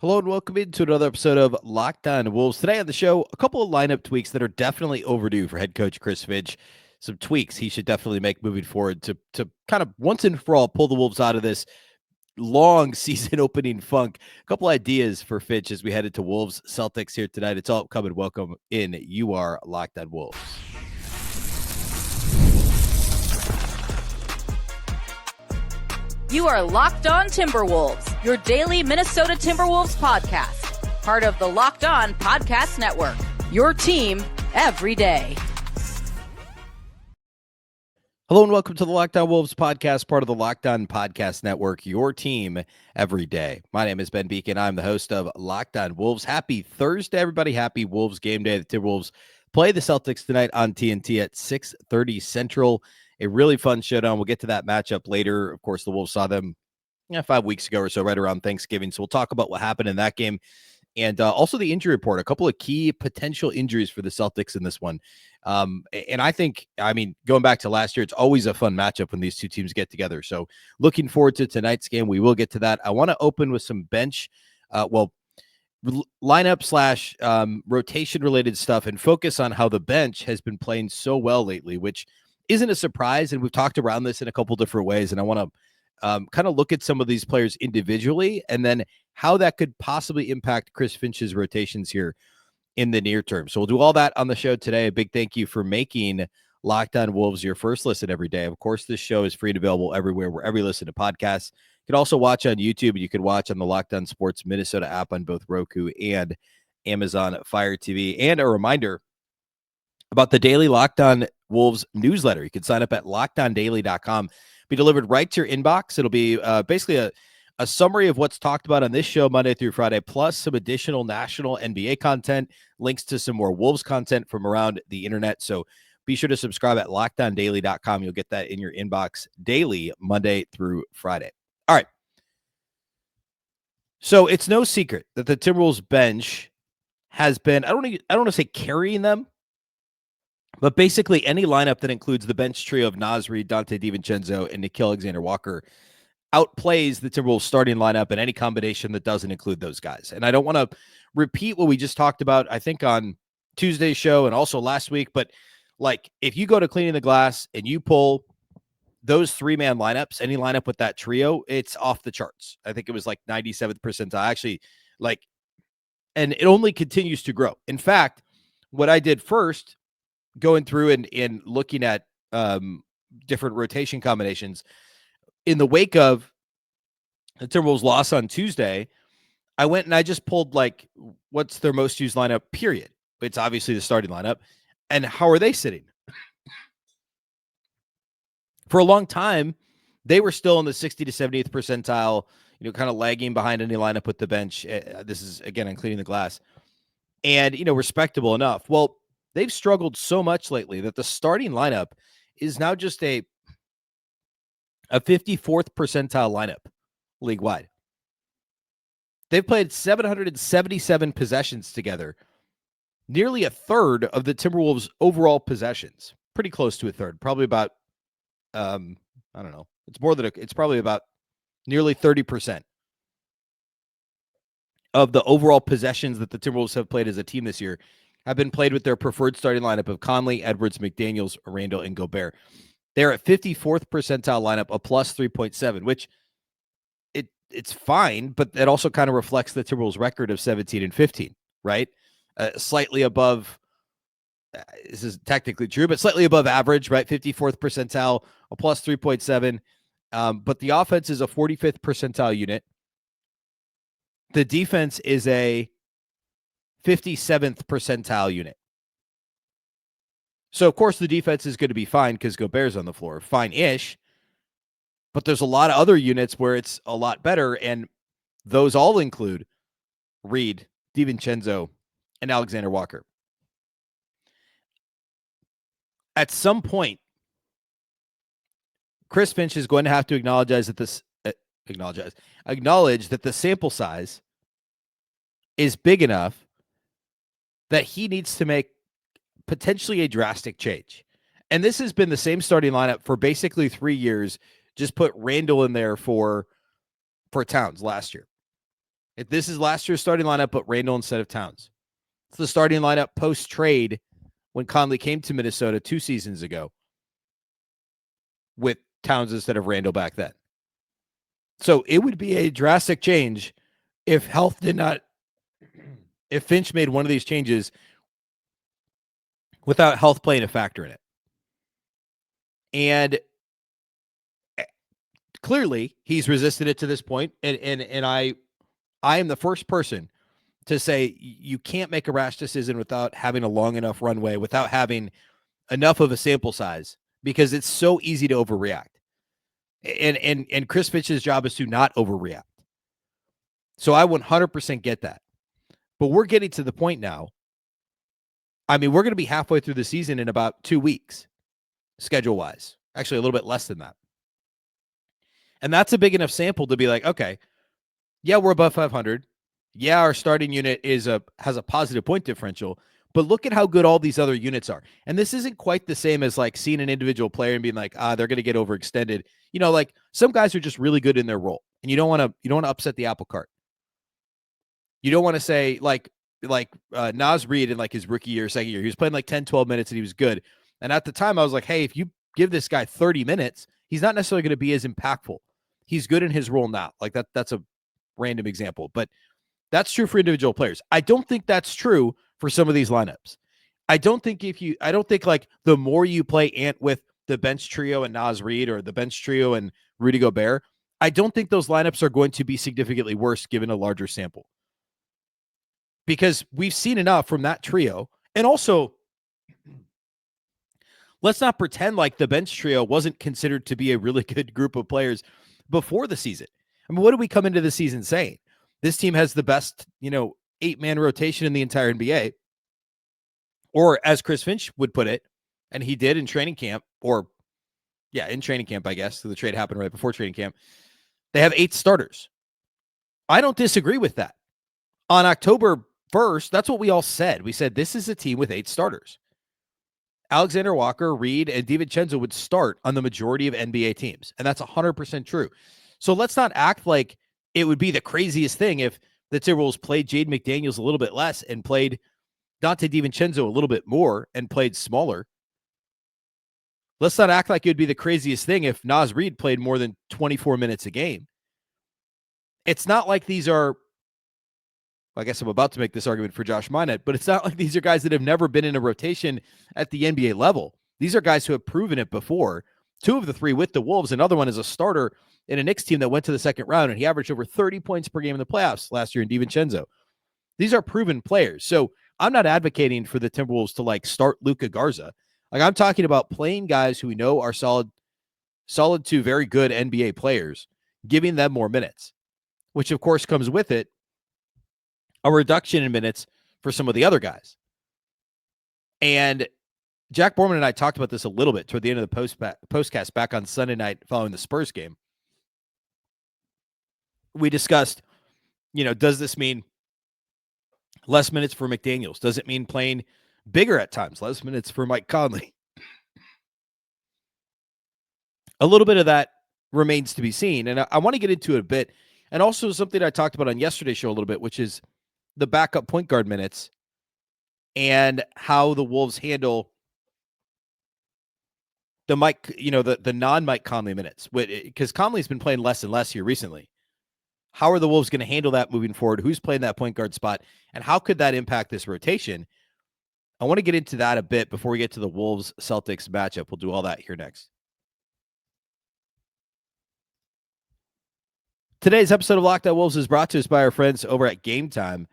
Hello and welcome into another episode of Locked On Wolves. Today on the show, a couple of lineup tweaks that are definitely overdue for head coach Chris Finch. Some tweaks he should definitely make moving forward to kind of once and for all pull the Wolves out of this long season opening funk. A couple ideas for Finch as we head into Wolves-Celtics here tonight. It's all coming. Welcome in. You are Locked On Wolves. You are Locked On Timberwolves, your daily Minnesota Timberwolves podcast. Part of the Locked On Podcast Network, your team every day. Hello and welcome to the Locked On Wolves podcast, part of the Locked On Podcast Network, your team every day. My name is Ben Beecken. I'm the host of Locked On Wolves. Happy Thursday, everybody. Happy Wolves game day. The Timberwolves play the Celtics tonight on TNT at 6:30 Central. A really fun showdown. We'll get to that matchup later. Of course, the Wolves saw them 5 weeks ago or so, right around Thanksgiving. So we'll talk about what happened in that game. And also the injury report, a couple of key potential injuries for the Celtics in this one. And I think, going back to last year, it's always a fun matchup when these two teams get together. So looking forward to tonight's game. We will get to that. I want to open with some bench, lineup / rotation related stuff and focus on how the bench has been playing so well lately, which isn't a surprise. And we've talked around this in a couple different ways. And I want to kind of look at some of these players individually and then how that could possibly impact Chris Finch's rotations here in the near term. So we'll do all that on the show today. A big thank you for making Locked On Wolves your first listen every day. Of course, this show is free and available everywhere, wherever you listen to podcasts. You can also watch on YouTube, and you can watch on the Locked On Sports Minnesota app on both Roku and Amazon Fire TV. And a reminder about the daily Locked On Wolves newsletter. You can sign up at lockedondaily.com. Be delivered right to your inbox. It'll be basically a summary of what's talked about on this show Monday through Friday, plus some additional national NBA content, links to some more Wolves content from around the internet. So be sure to subscribe at lockedondaily.com. You'll get that in your inbox daily, Monday through Friday. All right. So it's no secret that the Timberwolves bench has been, I don't want to say carrying them, but basically any lineup that includes the bench trio of Naz Reid, Donte DiVincenzo, and Nickeil Alexander-Walker outplays the Timberwolves starting lineup in any combination that doesn't include those guys. And I don't want to repeat what we just talked about, I think, on Tuesday's show and also last week, but like if you go to Cleaning the Glass and you pull those three-man lineups, any lineup with that trio, it's off the charts. I think it was like 97th percentile. Actually, and it only continues to grow. In fact, what I did first, going through and looking at different rotation combinations, in the wake of the Timberwolves loss on Tuesday, I went and I just pulled what's their most used lineup, period. It's obviously the starting lineup. And how are they sitting? For a long time, they were still in the 60 to 70th percentile, kind of lagging behind any lineup with the bench. This is, again, on Cleaning the Glass. And, respectable enough. Well, they've struggled so much lately that the starting lineup is now just a 54th percentile lineup league-wide. They've played 777 possessions together, nearly a third of the Timberwolves' overall possessions. Pretty close to a third, probably about, I don't know. It's probably about nearly 30% of the overall possessions that the Timberwolves have played as a team this year have been played with their preferred starting lineup of Conley, Edwards, McDaniels, Randle, and Gobert. They're at 54th percentile lineup, a plus 3.7, which it's fine, but it also kind of reflects the Timberwolves record of 17-15, right? Slightly above, this is technically true, but slightly above average, right? 54th percentile, a plus 3.7. But the offense is a 45th percentile unit. The defense is a 57th percentile unit. So, of course, the defense is going to be fine because Gobert's on the floor. Fine-ish. But there's a lot of other units where it's a lot better, and those all include Reid, DiVincenzo, and Alexander-Walker. At some point, Chris Finch is going to have to acknowledge that the sample size is big enough that he needs to make potentially a drastic change. And this has been the same starting lineup for basically 3 years. Just put Randle in there for Towns last year. If this is last year's starting lineup, but Randle instead of Towns. It's the starting lineup post-trade when Conley came to Minnesota 2 seasons ago with Towns instead of Randle back then. So it would be a drastic change if health did not, if Finch made one of these changes without health playing a factor in it. And clearly he's resisted it to this point. And I am the first person to say you can't make a rash decision without having a long enough runway, without having enough of a sample size, because it's so easy to overreact. And Chris Finch's job is to not overreact. So I 100% get that. But we're getting to the point now. I mean, we're going to be halfway through the season in about 2 weeks, schedule-wise. Actually, a little bit less than that. And that's a big enough sample to be like, okay, yeah, we're above 500. Yeah, our starting unit has a positive point differential, but look at how good all these other units are. And this isn't quite the same as like seeing an individual player and being like, they're going to get overextended. You know, like some guys are just really good in their role, and you don't want to upset the apple cart. You don't want to say like Naz Reid in like his rookie year, second year, he was playing like 10, 12 minutes and he was good. And at the time I was like, hey, if you give this guy 30 minutes, he's not necessarily going to be as impactful. He's good in his role now. Like that's a random example, but that's true for individual players. I don't think that's true for some of these lineups. I don't think like the more you play Ant with the bench trio and Naz Reid or the bench trio and Rudy Gobert, I don't think those lineups are going to be significantly worse given a larger sample. Because we've seen enough from that trio. And also, let's not pretend like the bench trio wasn't considered to be a really good group of players before the season. I mean, what did we come into the season saying? This team has the best, 8-man rotation in the entire NBA. Or as Chris Finch would put it, and he did in training camp, in training camp, I guess. So the trade happened right before training camp. They have 8 starters. I don't disagree with that. On October 1st, that's what we all said. We said this is a team with 8 starters. Alexander-Walker, Reid, and DiVincenzo would start on the majority of NBA teams. And that's 100% true. So let's not act like it would be the craziest thing if the Timberwolves played Jaden McDaniels a little bit less and played Donte DiVincenzo a little bit more and played smaller. Let's not act like it would be the craziest thing if Naz Reid played more than 24 minutes a game. It's not like these are, I guess I'm about to make this argument for Josh Minott, but it's not like these are guys that have never been in a rotation at the NBA level. These are guys who have proven it before. 2 of the 3 with the Wolves. Another one is a starter in a Knicks team that went to the second round, and he averaged over 30 points per game in the playoffs last year in DiVincenzo. These are proven players. So I'm not advocating for the Timberwolves to like start Luka Garza. Like I'm talking about playing guys who we know are solid to very good NBA players, giving them more minutes, which of course comes with it a reduction in minutes for some of the other guys. And Jack Borman and I talked about this a little bit toward the end of the postcast back on Sunday night following the Spurs game. We discussed, does this mean less minutes for McDaniels? Does it mean playing bigger at times? Less minutes for Mike Conley? A little bit of that remains to be seen. And I want to get into it a bit. And also something I talked about on yesterday's show a little bit, which is the backup point guard minutes and how the Wolves handle the Mike, the non-Mike Conley minutes. Because Conley's been playing less and less here recently. How are the Wolves going to handle that moving forward? Who's playing that point guard spot? And how could that impact this rotation? I want to get into that a bit before we get to the Wolves-Celtics matchup. We'll do all that here next. Today's episode of Locked On Wolves is brought to us by our friends over at Game Time.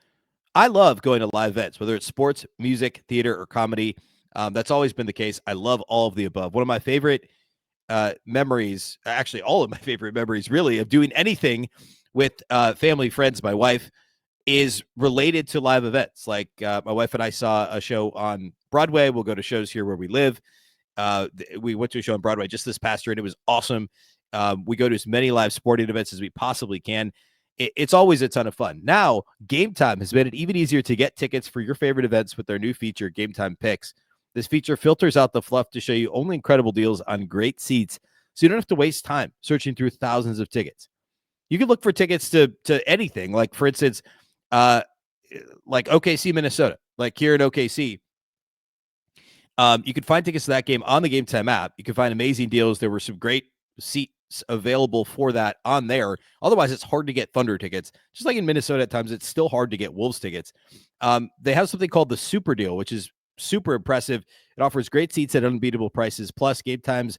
I love going to live events, whether it's sports, music, theater, or comedy. That's always been the case. I love all of the above. One of my favorite memories, actually all of my favorite memories really, of doing anything with family, friends, my wife, is related to live events. Like my wife and I saw a show on Broadway. We'll go to shows here where we live. We went to a show on Broadway just this past year, and it was awesome. We go to as many live sporting events as we possibly can. It's always a ton of fun. Now, Game Time has made it even easier to get tickets for your favorite events with their new feature, Game Time Picks. This feature filters out the fluff to show you only incredible deals on great seats, so you don't have to waste time searching through thousands of tickets. You can look for tickets to anything. Like, for instance, like OKC, Minnesota, like here in OKC. You can find tickets to that game on the Game Time app. You can find amazing deals. There were some great seats available for that on there. Otherwise, it's hard to get Thunder tickets. Just like in Minnesota at times, it's still hard to get Wolves tickets. They have something called the Super Deal, which is super impressive. It offers great seats at unbeatable prices. Plus, Game Time's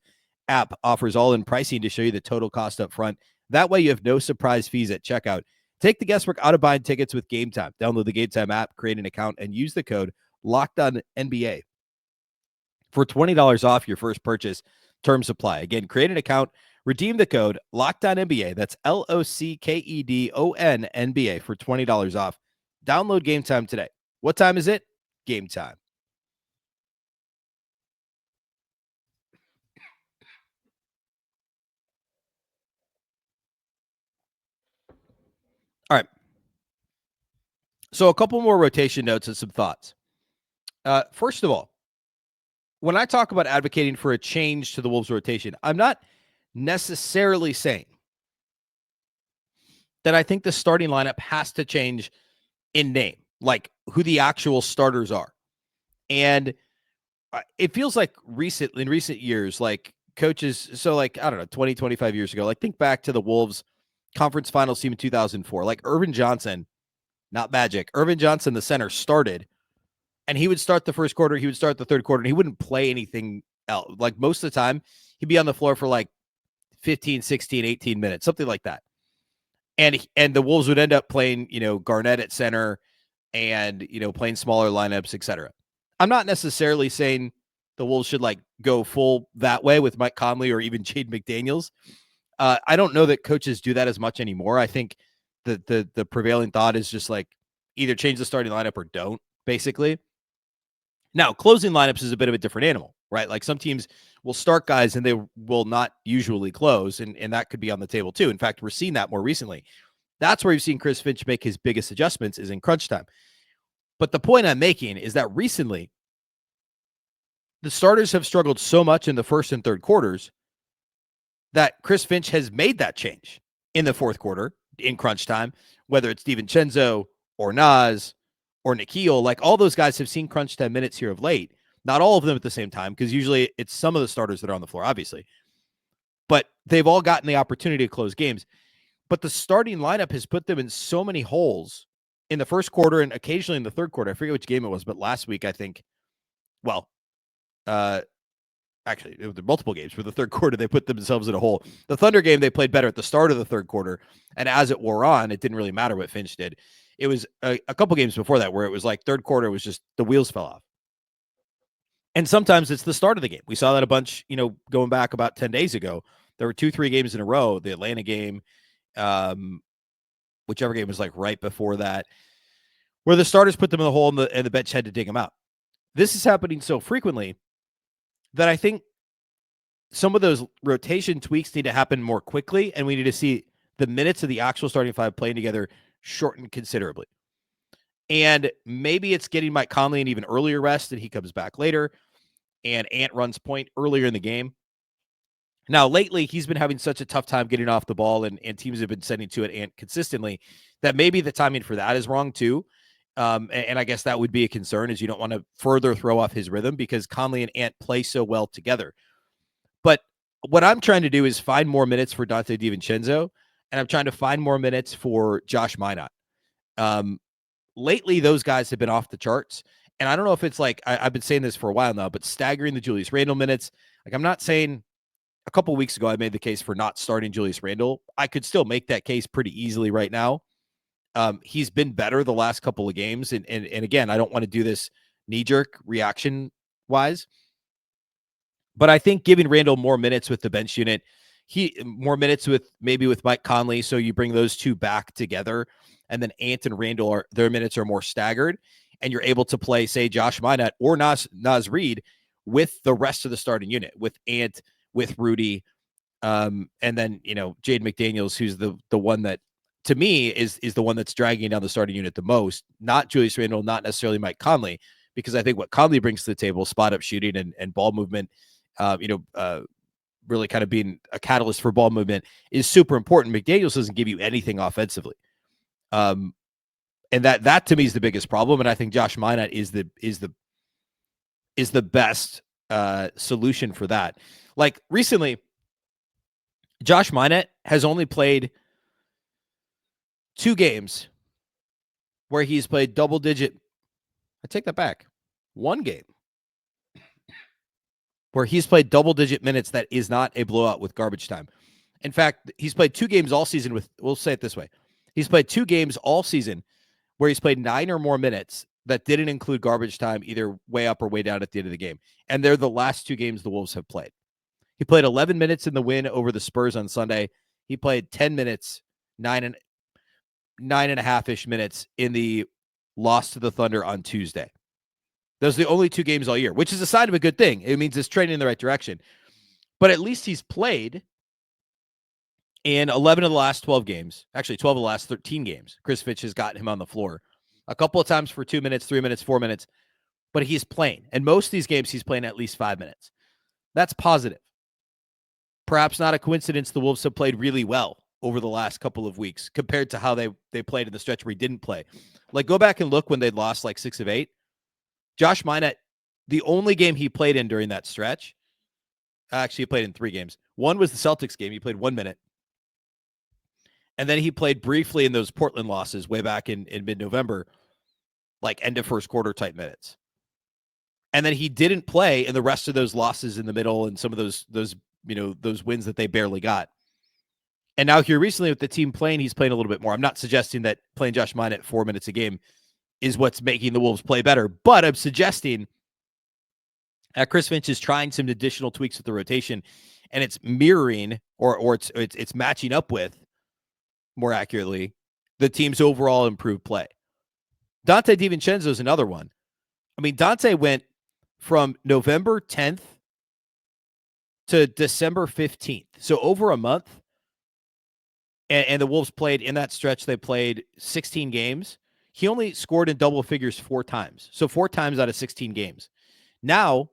app offers all-in pricing to show you the total cost up front. That way, you have no surprise fees at checkout. Take the guesswork out of buying tickets with Game Time. Download the Game Time app, create an account, and use the code LOCKEDONNBA for $20 off your first purchase. Terms apply. Again, create an account, redeem the code LOCKEDONNBA. That's LOCKEDONNBA for $20 off. Download Game Time today. What time is it? Game Time. All right. So a couple more rotation notes and some thoughts. First of all, when I talk about advocating for a change to the Wolves rotation, I'm not necessarily saying that I think the starting lineup has to change in name, like who the actual starters are. And it feels like in recent years, like coaches, so like, I don't know, 20, 25 years ago, like think back to the Wolves conference finals team in 2004, like Irvin Johnson, not Magic. Irvin Johnson, the center, started, and he would start the first quarter, he would start the third quarter, and he wouldn't play anything else. Like most of the time, he'd be on the floor for like 15, 16, 18 minutes, something like that. And the Wolves would end up playing, Garnett at center and, playing smaller lineups, etc. I'm not necessarily saying the Wolves should like go full that way with Mike Conley or even Jaden McDaniels. I don't know that coaches do that as much anymore. I think the prevailing thought is just like either change the starting lineup or don't, basically. Now, closing lineups is a bit of a different animal, right? Like some teams will start guys and they will not usually close, and that could be on the table too. In fact, we're seeing that more recently. That's where you've seen Chris Finch make his biggest adjustments is in crunch time. But the point I'm making is that recently, the starters have struggled so much in the first and third quarters that Chris Finch has made that change in the fourth quarter in crunch time, whether it's DiVincenzo or Naz or Nickeil. Like all those guys have seen crunch time minutes here of late. Not all of them at the same time, because usually it's some of the starters that are on the floor, obviously. But they've all gotten the opportunity to close games. But the starting lineup has put them in so many holes in the first quarter and occasionally in the third quarter. I forget which game it was, but last week, I think, actually, it was multiple games. For the third quarter, they put themselves in a hole. The Thunder game, they played better at the start of the third quarter. And as it wore on, it didn't really matter what Finch did. It was a couple games before that where it was like third quarter was just the wheels fell off. And sometimes it's the start of the game. We saw that a bunch, going back about 10 days ago. There were 2-3 games in a row, the Atlanta game, whichever game was like right before that, where the starters put them in the hole and the bench had to dig them out. This is happening so frequently that I think some of those rotation tweaks need to happen more quickly, and we need to see the minutes of the actual starting five playing together shortened considerably. And maybe it's getting Mike Conley an even earlier rest and he comes back later, and Ant runs point earlier in the game. Now, lately, he's been having such a tough time getting off the ball, and teams have been sending to it Ant consistently, that maybe the timing for that is wrong too. And I guess that would be a concern, is you don't want to further throw off his rhythm because Conley and Ant play so well together. But what I'm trying to do is find more minutes for Donte DiVincenzo, and I'm trying to find more minutes for Josh Minott. Lately, those guys have been off the charts. And I don't know if it's like, I've been saying this for a while now, but staggering the Julius Randle minutes. Like, I'm not saying a couple of weeks ago, I made the case for not starting Julius Randle. I could still make that case pretty easily right now. He's been better the last couple of games. And again, I don't want to do this knee-jerk reaction wise, but I think giving Randle more minutes with the bench unit, more minutes with Mike Conley. So you bring those two back together, and then Ant and Randle their minutes are more staggered, and you're able to play, say, Josh Minott or Naz Reid with the rest of the starting unit, with Ant, with Rudy, and then, Jaden McDaniels, who's the one that, to me, is the one that's dragging down the starting unit the most, not Julius Randle, not necessarily Mike Conley, because I think what Conley brings to the table, spot up shooting and ball movement, really kind of being a catalyst for ball movement is super important. McDaniels doesn't give you anything offensively. And that to me is the biggest problem. And I think Josh Minott is the best solution for that. Like recently, Josh Minott has only played 2 games where he's played double-digit. I take that back. 1 game where he's played double-digit minutes that is not a blowout with garbage time. In fact, he's played 2 games all season with, we'll say it this way. He's played 2 games all season where he's played 9 or more minutes that didn't include garbage time, either way up or way down at the end of the game. And they're the last 2 games the Wolves have played. He played 11 minutes in the win over the Spurs on Sunday. He played 10 minutes, 9.5-ish minutes in the loss to the Thunder on Tuesday. Those are the only 2 games all year, which is a sign of a good thing. It means it's trending in the right direction. But at least he's played in 11 of the last 12 games. Actually, 12 of the last 13 games. Chris Finch has gotten him on the floor a couple of times for 2 minutes, 3 minutes, 4 minutes. But he's playing. And most of these games, he's playing at least 5 minutes. That's positive. Perhaps not a coincidence the Wolves have played really well over the last couple of weeks compared to how they played in the stretch where he didn't play. Like, go back and look when they'd lost like 6 of 8. Josh Minott, the only game he played in during that stretch, actually he played in 3 games. One was the Celtics game. He played 1 minute. And then he played briefly in those Portland losses way back in mid-November, like end of first quarter type minutes. And then he didn't play in the rest of those losses in the middle and some of those wins that they barely got. And now here recently with the team playing, he's playing a little bit more. I'm not suggesting that playing Josh Minott 4 minutes a game is what's making the Wolves play better, but I'm suggesting that Chris Finch is trying some additional tweaks with the rotation, and it's mirroring or it's matching up with, more accurately, the team's overall improved play. Donte DiVincenzo is another one. I mean, Donte went from November 10th to December 15th. So over a month. And the Wolves played in that stretch. They played 16 games. He only scored in double figures 4 times. So 4 times out of 16 games. Now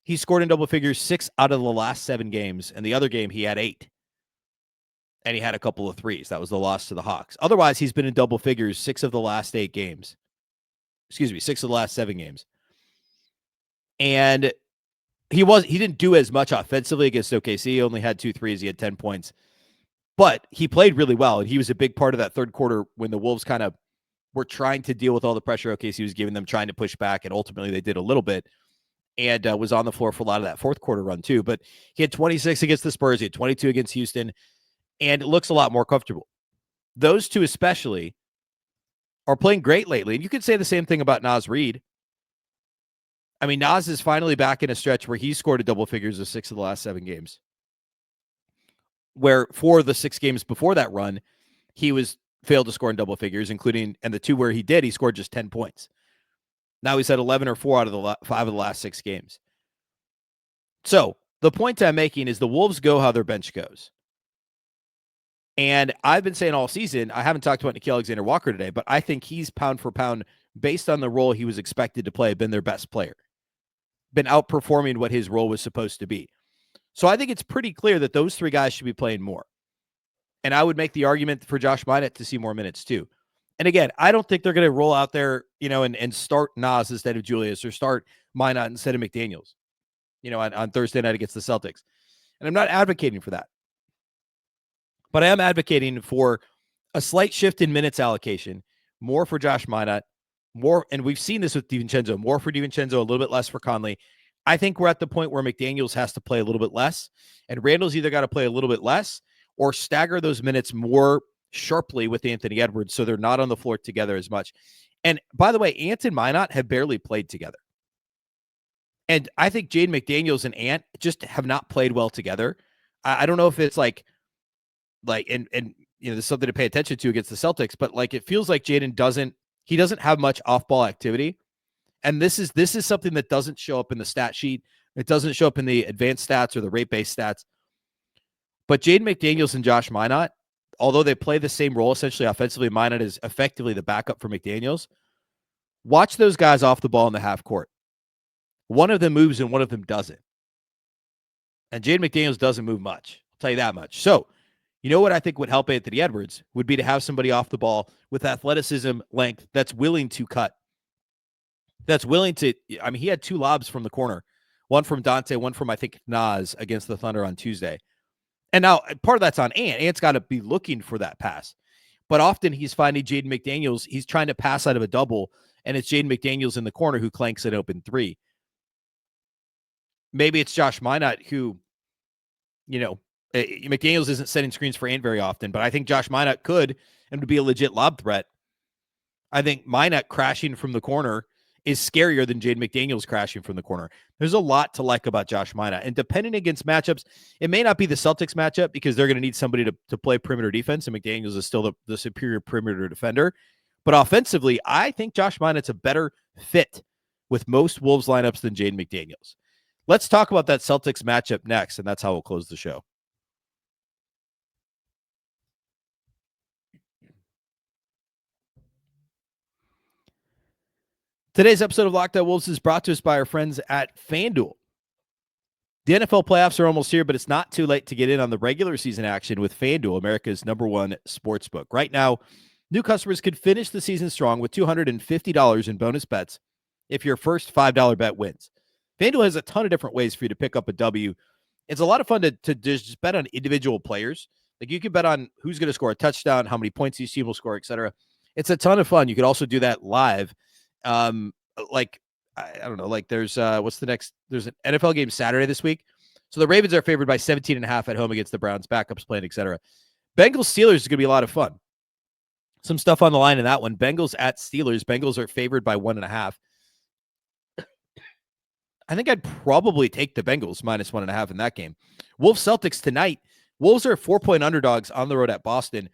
he scored in double figures 6 out of the last 7 games. And the other game he had 8. And he had a couple of threes. That was the loss to the Hawks. Otherwise, he's been in double figures 6 of the last 8 games. 6 of the last 7 games. And he didn't do as much offensively against OKC. He only had 2 threes. He had 10 points. But he played really well, and he was a big part of that third quarter when the Wolves kind of were trying to deal with all the pressure OKC was giving them, trying to push back, and ultimately they did a little bit, and was on the floor for a lot of that fourth quarter run too. But he had 26 against the Spurs, he had 22 against Houston, and it looks a lot more comfortable. Those 2 especially are playing great lately, and you could say the same thing about Naz Reid. I mean, Naz is finally back in a stretch where he scored a double figures of 6 of the last 7 games. Where 4 of the 6 games before that run, he failed to score in double figures, including, and the 2 where he did, he scored just 10 points. Now he's had 11 or 4 out of the 5 of the last 6 games. So the point I'm making is the Wolves go how their bench goes. And I've been saying all season, I haven't talked about Nickeil Alexander-Walker today, but I think he's pound for pound, based on the role he was expected to play, been their best player. Been outperforming what his role was supposed to be. So I think it's pretty clear that those 3 guys should be playing more. And I would make the argument for Josh Minott to see more minutes too. And again, I don't think they're going to roll out there, and start Naz instead of Julius or start Minott instead of McDaniels, on Thursday night against the Celtics. And I'm not advocating for that. But I am advocating for a slight shift in minutes allocation, more for Josh Minott, more, and we've seen this with DiVincenzo, more for DiVincenzo, a little bit less for Conley. I think we're at the point where McDaniels has to play a little bit less, and Randle's either got to play a little bit less or stagger those minutes more sharply with Anthony Edwards so they're not on the floor together as much. And by the way, Ant and Minott have barely played together. And I think Jaden McDaniels and Ant just have not played well together. I don't know if it's like and there's something to pay attention to against the Celtics, but it feels like Jaden doesn't have much off-ball activity. And this is something that doesn't show up in the stat sheet. It doesn't show up in the advanced stats or the rate-based stats. But Jaden McDaniels and Josh Minott, although they play the same role essentially offensively, Minott is effectively the backup for McDaniels. Watch those guys off the ball in the half court. One of them moves and one of them doesn't. And Jaden McDaniels doesn't move much. I'll tell you that much. So, you know what I think would help Anthony Edwards would be to have somebody off the ball with athleticism, length, that's willing to cut. That's willing to, I mean, he had 2 lobs from the corner, one from Donte, one from, I think, Naz against the Thunder on Tuesday. And now part of that's on Ant. Ant's got to be looking for that pass. But often he's finding Jaden McDaniels, he's trying to pass out of a double, and it's Jaden McDaniels in the corner who clanks an open 3. Maybe it's Josh Minott who, McDaniels isn't setting screens for Ant very often, but I think Josh Minott could and would be a legit lob threat. I think Minott crashing from the corner is scarier than Jaden McDaniels crashing from the corner. There's a lot to like about Josh Minott. And depending against matchups, it may not be the Celtics matchup because they're going to need somebody to play perimeter defense, and McDaniels is still the superior perimeter defender. But offensively, I think Josh Minott's a better fit with most Wolves lineups than Jaden McDaniels. Let's talk about that Celtics matchup next, and that's how we'll close the show. Today's episode of Locked On Wolves is brought to us by our friends at FanDuel. The NFL playoffs are almost here, but it's not too late to get in on the regular season action with FanDuel, America's #1 sportsbook. Right now, new customers could finish the season strong with $250 in bonus bets if your first $5 bet wins. FanDuel has a ton of different ways for you to pick up a W. It's a lot of fun to just bet on individual players. Like you can bet on who's going to score a touchdown, how many points each team will score, etc. It's a ton of fun. You could also do that live. Like I don't know, like there's what's the next? There's an NFL game Saturday this week. So the Ravens are favored by 17.5 at home against the Browns, backups playing, etc. Bengals Steelers is going to be a lot of fun. Some stuff on the line in that one. Bengals at Steelers. Bengals are favored by 1.5. I think I'd probably take the Bengals minus 1.5 in that game. Wolves-Celtics tonight. Wolves are 4-point underdogs on the road at Boston,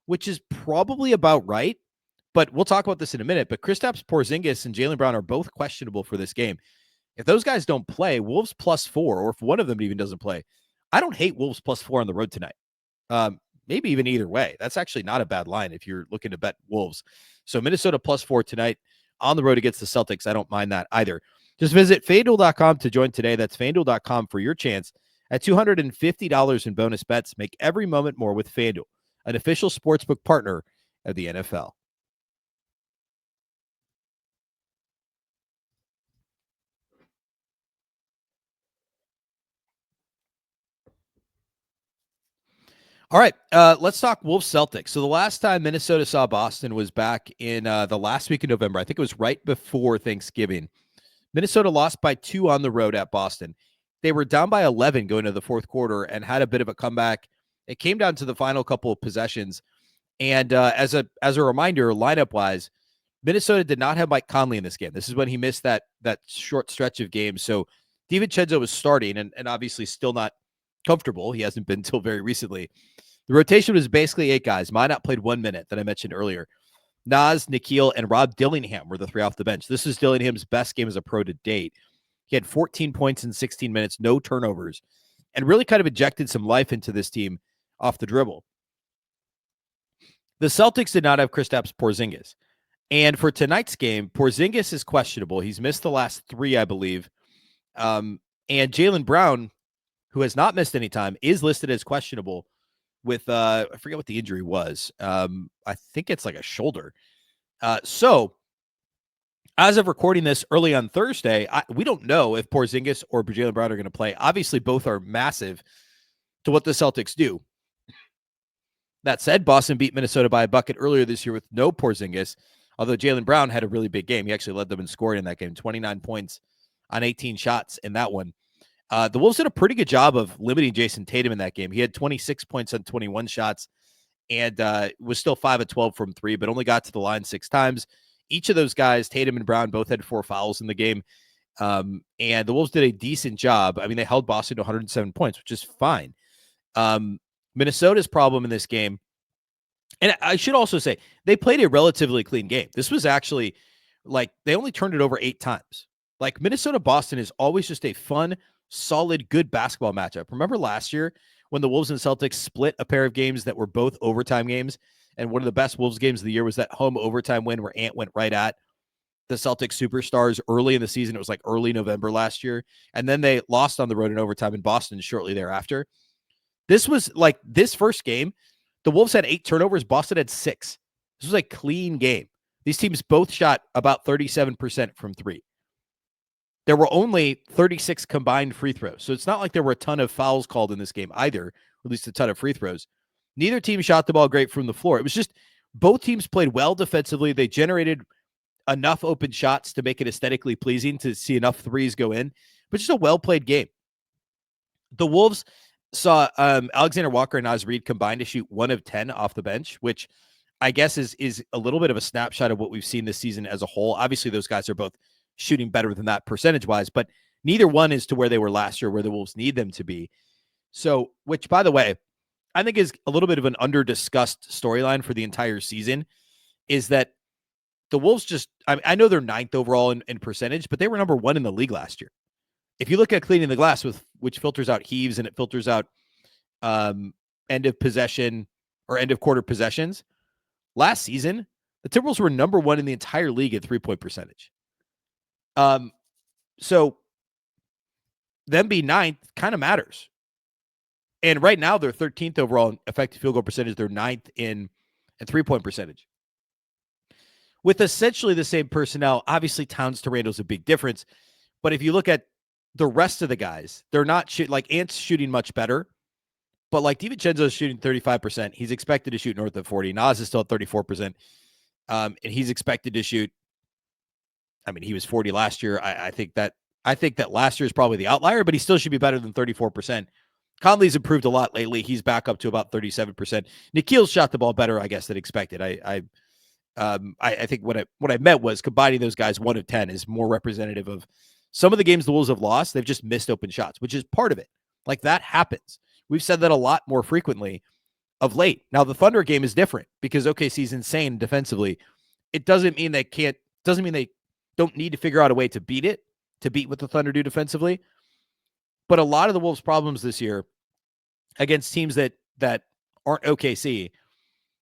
which is probably about right. But we'll talk about this in a minute. But Kristaps Porzingis and Jaylen Brown are both questionable for this game. If those guys don't play, Wolves +4, or if one of them even doesn't play, I don't hate Wolves +4 on the road tonight. Maybe even either way. That's actually not a bad line if you're looking to bet Wolves. So Minnesota +4 tonight on the road against the Celtics. I don't mind that either. Just visit FanDuel.com to join today. That's FanDuel.com for your chance at $250 in bonus bets. Make every moment more with FanDuel, an official sportsbook partner of the NFL. All right, let's talk Wolves-Celtics. So the last time Minnesota saw Boston was back in the last week of November. I think it was right before Thanksgiving. Minnesota lost by 2 on the road at Boston. They were down by 11 going to the fourth quarter and had a bit of a comeback. It came down to the final couple of possessions. And as a reminder, lineup-wise, Minnesota did not have Mike Conley in this game. This is when he missed that short stretch of games. So DiVincenzo was starting and obviously still not comfortable. He hasn't been until very recently. The rotation was basically 8 guys. Minott played 1 minute that I mentioned earlier. Naz, Nickeil, and Rob Dillingham were the 3 off the bench. This is Dillingham's best game as a pro to date. He had 14 points in 16 minutes, no turnovers, and really kind of injected some life into this team off the dribble. The Celtics did not have Kristaps Porzingis. And for tonight's game, Porzingis is questionable. He's missed the last 3, I believe. And Jaylen Brown, who has not missed any time, is listed as questionable with, I forget what the injury was. I think it's like a shoulder. So as of recording this early on Thursday, we don't know if Porzingis or Jaylen Brown are going to play. Obviously, both are massive to what the Celtics do. That said, Boston beat Minnesota by a bucket earlier this year with no Porzingis, although Jaylen Brown had a really big game. He actually led them in scoring in that game, 29 points on 18 shots in that one. The Wolves did a pretty good job of limiting Jason Tatum in that game. He had 26 points on 21 shots and was still 5 of 12 from 3, but only got to the line 6 times. Each of those guys, Tatum and Brown, both had 4 fouls in the game. And the Wolves did a decent job. I mean, they held Boston to 107 points, which is fine. Minnesota's problem in this game, and I should also say, they played a relatively clean game. This was actually, like, they only turned it over 8 times. Like, Minnesota-Boston is always just a fun, solid, good basketball matchup. Remember last year when the Wolves and Celtics split a pair of games that were both overtime games, and one of the best Wolves games of the year was that home overtime win where Ant went right at the Celtics superstars early in the season. It was like early November last year. And then they lost on the road in overtime in Boston shortly thereafter. This was like this first game. The Wolves had 8 turnovers. Boston had 6. This was a clean game. These teams both shot about 37% from 3. There were only 36 combined free throws. So it's not like there were a ton of fouls called in this game either, or at least a ton of free throws. Neither team shot the ball great from the floor. It was just both teams played well defensively. They generated enough open shots to make it aesthetically pleasing to see enough threes go in, but just a well-played game. The Wolves saw Alexander-Walker and Naz Reid combined to shoot 1 of 10 off the bench, which I guess is a little bit of a snapshot of what we've seen this season as a whole. Obviously, those guys are both shooting better than that percentage-wise, but neither one is to where they were last year, where the Wolves need them to be. So, which, by the way, I think is a little bit of an under-discussed storyline for the entire season, is that the Wolves just, I know they're 9th overall in percentage, but they were number 1 in the league last year. If you look at cleaning the glass, which filters out heaves and it filters out end of possession or end of quarter possessions, last season, the Timberwolves were number 1 in the entire league at 3-point percentage. So them being 9th kind of matters. And right now they're 13th overall in effective field goal percentage. They're 9th in 3-point percentage. With essentially the same personnel, obviously Towns to Randle's a big difference. But if you look at the rest of the guys, they're not like Ant's shooting much better. But like DiVincenzo is shooting 35%. He's expected to shoot north of 40. Naz is still at 34%. And he's expected to shoot. I mean, he was 40 last year. I think that last year is probably the outlier, but he still should be better than 34%. Conley's improved a lot lately. He's back up to about 37%. Nickeil's shot the ball better, I guess, than expected. I think what I meant was combining those guys 1 of 10 is more representative of some of the games the Wolves have lost. They've just missed open shots, which is part of it. Like that happens. We've said that a lot more frequently of late. Now the Thunder game is different because OKC's insane defensively. It doesn't mean they don't need to figure out a way to beat what the Thunder do defensively. But a lot of the Wolves' problems this year against teams that aren't OKC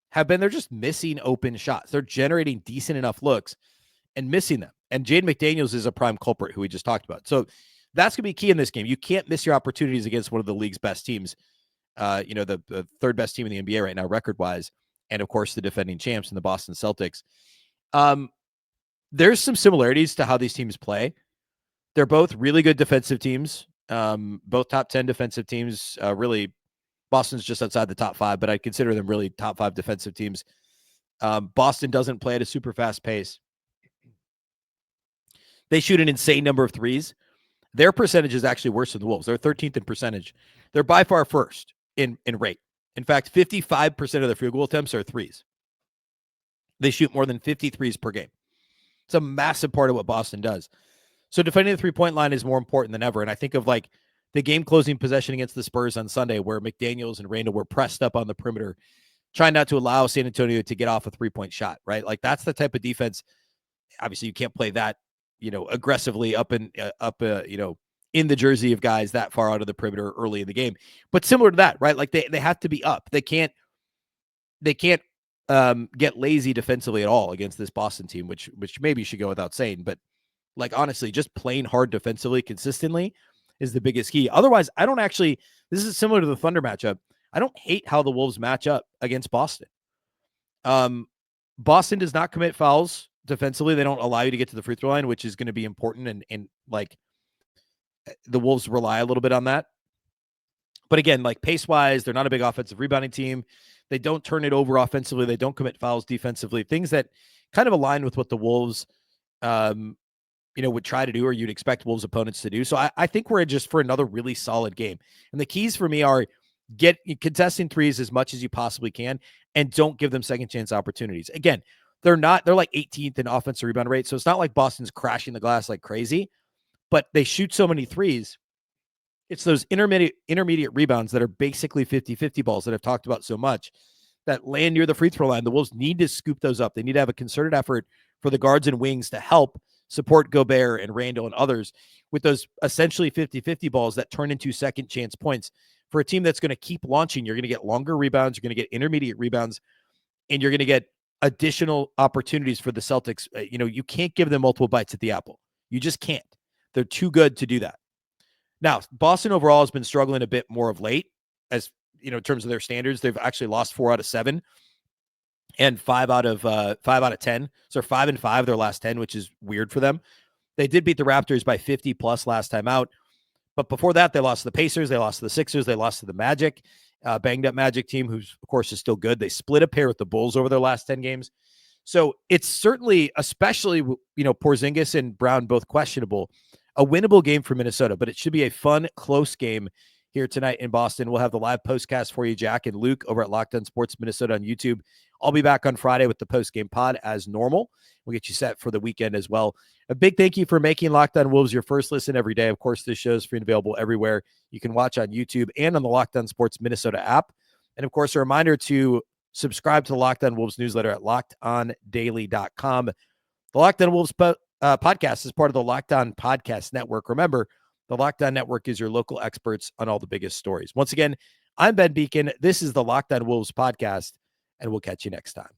have been they're just missing open shots. They're generating decent enough looks and missing them. And Jaden McDaniels is a prime culprit who we just talked about. So that's going to be key in this game. You can't miss your opportunities against one of the league's best teams, the third best team in the NBA right now, record-wise, and, of course, the defending champs in the Boston Celtics. There's some similarities to how these teams play. They're both really good defensive teams, both top 10 defensive teams. Really, Boston's just outside the top 5, but I consider them really top 5 defensive teams. Boston doesn't play at a super fast pace. They shoot an insane number of threes. Their percentage is actually worse than the Wolves. They're 13th in percentage. They're by far first in rate. In fact, 55% of their field goal attempts are threes. They shoot more than 50 threes per game. It's a massive part of what Boston does. So defending the three-point line is more important than ever. And I think of like the game-closing possession against the Spurs on Sunday where McDaniels and Randle were pressed up on the perimeter, trying not to allow San Antonio to get off a three-point shot, right? Like that's the type of defense. Obviously, you can't play that, aggressively up in the jersey of guys that far out of the perimeter early in the game. But similar to that, right? Like they have to be up. They can't get lazy defensively at all against this Boston team, which maybe should go without saying. But like honestly, just playing hard defensively consistently is the biggest key. Otherwise, this is similar to the Thunder matchup. I don't hate how the Wolves match up against Boston. Boston does not commit fouls defensively. They don't allow you to get to the free throw line, which is going to be important. And like the Wolves rely a little bit on that. But again, like pace wise, they're not a big offensive rebounding team. They don't turn it over offensively. They don't commit fouls defensively, things that kind of align with what the Wolves, would try to do, or you'd expect Wolves opponents to do. So I think we're just for another really solid game. And the keys for me are get contesting threes as much as you possibly can and don't give them second chance opportunities. Again, they're like 18th in offensive rebound rate. So it's not like Boston's crashing the glass like crazy, but they shoot so many threes. It's those intermediate rebounds that are basically 50-50 balls that I've talked about so much that land near the free throw line. The Wolves need to scoop those up. They need to have a concerted effort for the guards and wings to help support Gobert and Randle and others with those essentially 50-50 balls that turn into second chance points. For a team that's going to keep launching, you're going to get longer rebounds, you're going to get intermediate rebounds, and you're going to get additional opportunities for the Celtics. You can't give them multiple bites at the apple. You just can't. They're too good to do that. Now, Boston overall has been struggling a bit more of late, as in terms of their standards. They've actually lost 4 out of 7 and 5 out of 10. So 5-5 their last 10, which is weird for them. They did beat the Raptors by 50 plus last time out. But before that, they lost to the Pacers. They lost to the Sixers. They lost to the Magic, banged up Magic team, who's, of course, is still good. They split a pair with the Bulls over their last 10 games. So it's certainly, especially, Porzingis and Brown both questionable, a winnable game for Minnesota. But it should be a fun, close game here tonight in Boston. We'll have the live postcast for you, Jack and Luke, over at Locked On Sports Minnesota on YouTube. I'll be back on Friday with the post-game pod as normal. We'll get you set for the weekend as well. A big thank you for making Locked On Wolves your first listen every day. Of course, this show is free and available everywhere. You can watch on YouTube and on the Locked On Sports Minnesota app. And, of course, a reminder to subscribe to the Locked On Wolves newsletter at lockedondaily.com. The Locked On Wolves podcast is part of the Locked On Podcast Network. Remember, the Locked On Network is your local experts on all the biggest stories. Once again, I'm Ben Beecken. This is the Locked On Wolves podcast, and we'll catch you next time.